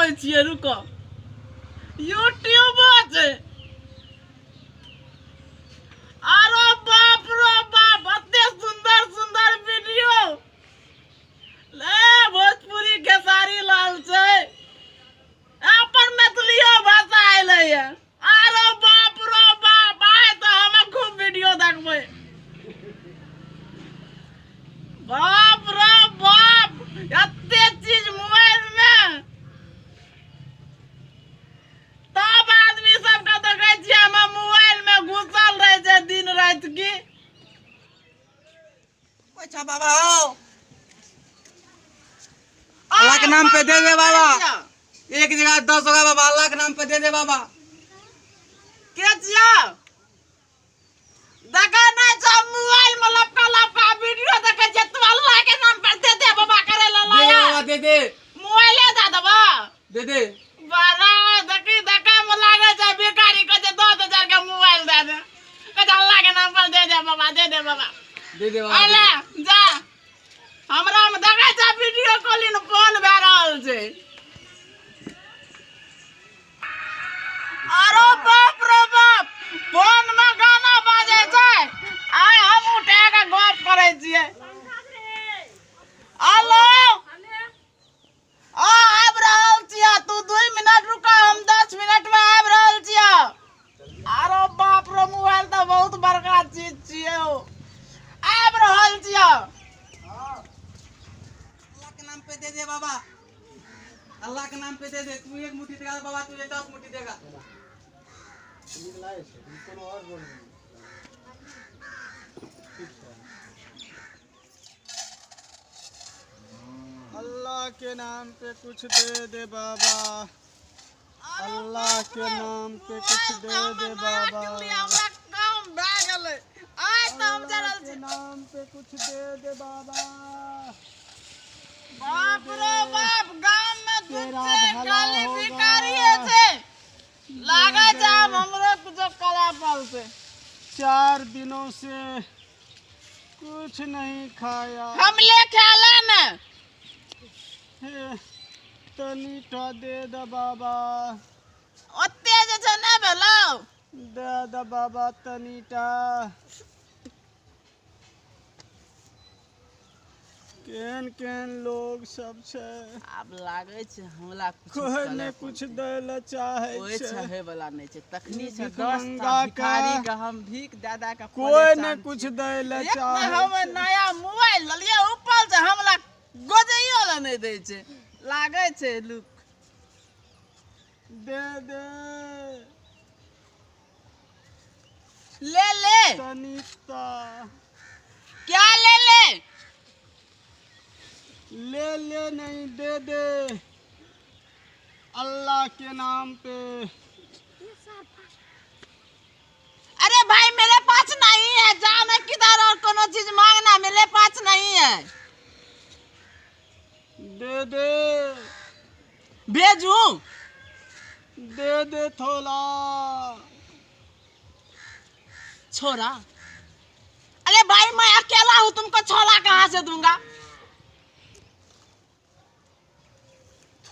बताबै छियै रुको यूट्यूब छै अरे बाप रे बाप एते सुंदर सुंदर वीडियो ले भोजपुरी खेसारी लाल छै अपन मैथिलियो भाषा आइले है अरे बाप रे बाप आइ त हम खूब वीडियो देखबै बाप रे बाप एते चीज मोबाइल में तब आदमी सबके देखै छियै हम मोबाइल में घुसल रहे छै दिन रात की अच्छा बाबा हो अल्लाह के नाम पे दे दे बाबा एक जगह 10 होगा बाबा अल्लाह के नाम पे दे दे बाबा के छिया देखा नहीं छ मोबाइल में लपका वीडियो देखे छै तू अल्लाह के नाम पर दे दे बाबा करे ला लाया बाबा दे दे मोबाइल दे देबा दे दे बारा देखा में लागे छै बेकारी के 10,000 के मोबाइल दे दे कहे अल्लाह के नाम पर दे दे बाबा दे दे बाबा अरे जा हमरा में देखा छै वीडियो कॉलिंग फोन भए रहल छै अरे बाप रे बाप फोन में गाना बाजे छै आइ हम उठा के गप करे छियै हेलो आबि रहल छियै तू 2 मिनट रुका हम 10 मिनट में आबि रहल छियै अरे बाप रे मोबाइल तो बहुत बड़का चीज छियै आबि रहल छियै अल्लाह के नाम पे दे दे बाबा अल्लाह के नाम पे दे दे तू 1 मुट्ठी देगा बाबा तुझे 10 मुट्ठी देगा अल्लाह के नाम पे कुछ दे दे बाबा अल्लाह के नाम पे कुछ दे दे बाबा हमरा काम भए गेलै आइ त हम चलल अल्लाह के नाम पे कुछ दे दे बाबा बाप रे बाप गांव में तेरा दूसरे भला खाली होगा। भिखारी छै लागे छै हम हमरो कुछ करा पड़ते 4 दिनों से कुछ नहीं खाया हम ले खेला न हे, तनीटा दे दे बाबा ओते जे छै नै भेलौ दे दे बाबा तनीटा केहन केहन लोग सब छै आब लागे छै हमरा कुछ कोई ने कुछ दे ले चाहे कोई छै चाहे वाला नहीं छै तखनी से भीख 10 मंगा के भिखारी के हम भीख दादा के कोई ने कुछ दे ले एक चाहे हम छै। नया मोबाइल ललिए ऊपर से हमरा गोजइयो ला नहीं दै छै लागे छै लुक दे दे ले तनीटा क्या ले ले नहीं दे दे अल्लाह के नाम पे अरे भाई मेरे पास नहीं है जाना किधर और कोनो चीज मांगना मेरे पास नहीं है दे दे भेजू दे दे थोड़ा छोरा अरे भाई मैं अकेला हूँ तुमको छोला कहाँ से दूंगा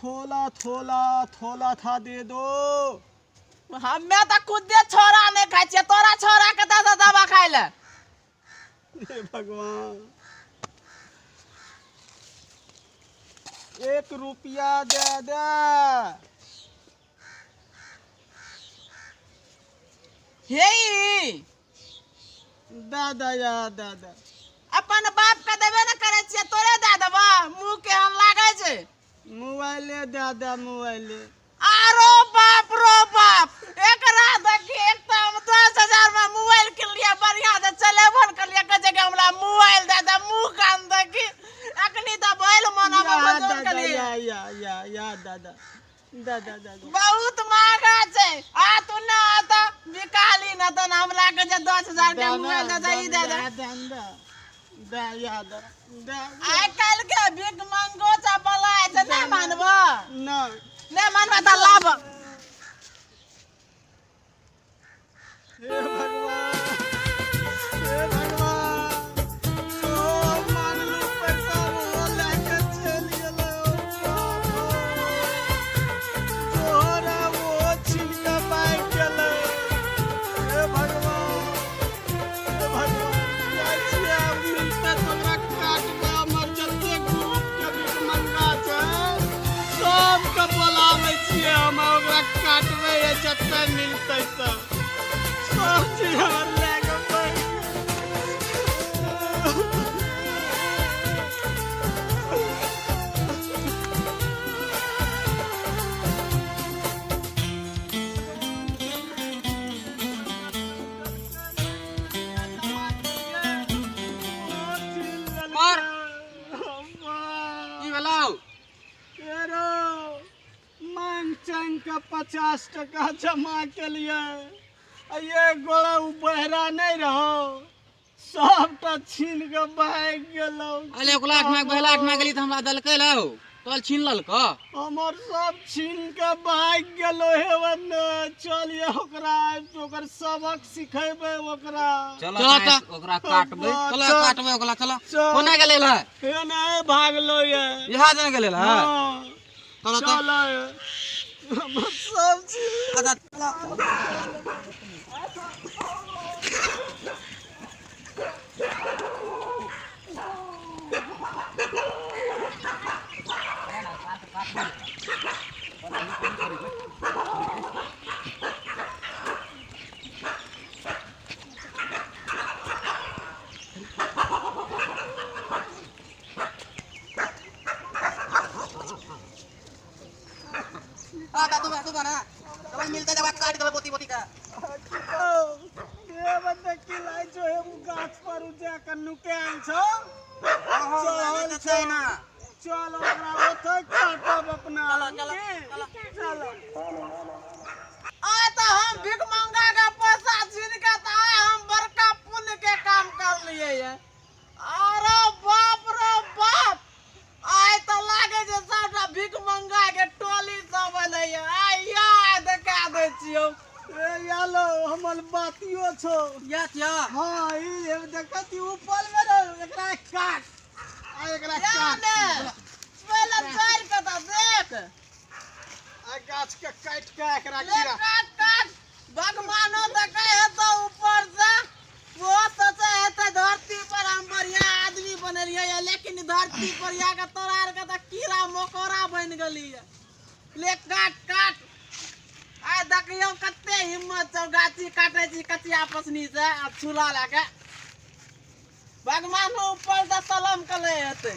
थोड़ा था दे दो हमें तो खुद छोरा नहीं खाई छियै तोरा छोरा के दे दवा खाई ले हे भगवान 1 रुपया दे दे हे दादा या दादा अपन बाप के देबे न करे छियै तोरे दे देबा मुंह के हम लागे छै मोबाइले दादा मोबाइले आरो बाप रो बाप एकरा देखी एक तो हम 10,000 में मोबाइल किन लिया बढ़िया से चलेबन कर लिया कहे के हमरा मोबाइल दे दे मुंह कान देखी अखनी तो बैल मनाबे बजन के लिए या दादा दादा दादा बहुत महंगा छै आ तू ना आता बिकाली ना तो हमरा के जे 10,000 के मोबाइल दे दे ई दे दे आइ काल्हि के भीख मंगो चा बला छै नहीं मानबो नहीं मानबा त लाभ हे भगवान हे भगवान ओ मान लो पैसा वो लेके चल गेलो होते तो सब चीज हमर लेके बैठ और की भेलौ मांग चांग का 50 टका जमा के लिए ये गोड़ा बहरा नहीं रहो सबटा छीन के भाग गेलो अरे 1 लाख में 2 लाख में गेली त हमरा दलकै लौ तोल छीन ललको हमर सब छीन के भाग गेलो हेवन चलिए ओकर सबक सिखेबे ओकरा चलो त ओकरा काटबै चलो काटबै ओकरा चलो कोना गेलै ल हे नहीं भागलो ये यहाँ जने गेलै ल चलो चलो हमर सब चीज अच्छा तू बना चलो मिलते जब काट देबे पोती का ये बंदे की लाई जो है वो गाछ पर उठा कर नुके आन छो चल छै ना चलो ओकरा ओथे काटब अपना चलो चलो आय तो हम भीख मंगा के पैसा छीन के तो आय हम बड़का पुण्य के काम कर लिए ये अरे बाप रे बाप आय तो लागे जे सबटा भीख मंगा के टोली सब अलै ये आय याद देखा दै छियो ए यालो हमर बातियो छो या क्या हां ई देखती ऊपर में रहो एकरा काट आ एकरा काट पहले चार के तो देख आ गाछ के काट के एकरा ले कीड़ा काट काट भगवानो देखे है तो ऊपर से वो सोचे है तो धरती पर हम बढ़िया आदमी बनलिए है लेकिन धरती पर जाके तोरा आर के तो कीड़ा मकोड़ा बन गली है ले काट काट आ देखियो कते हिम्मत छौ गाछी काटे छी कचिया पसनी से आ छुला लाके भगवानो ऊपर से सलाम कले हेते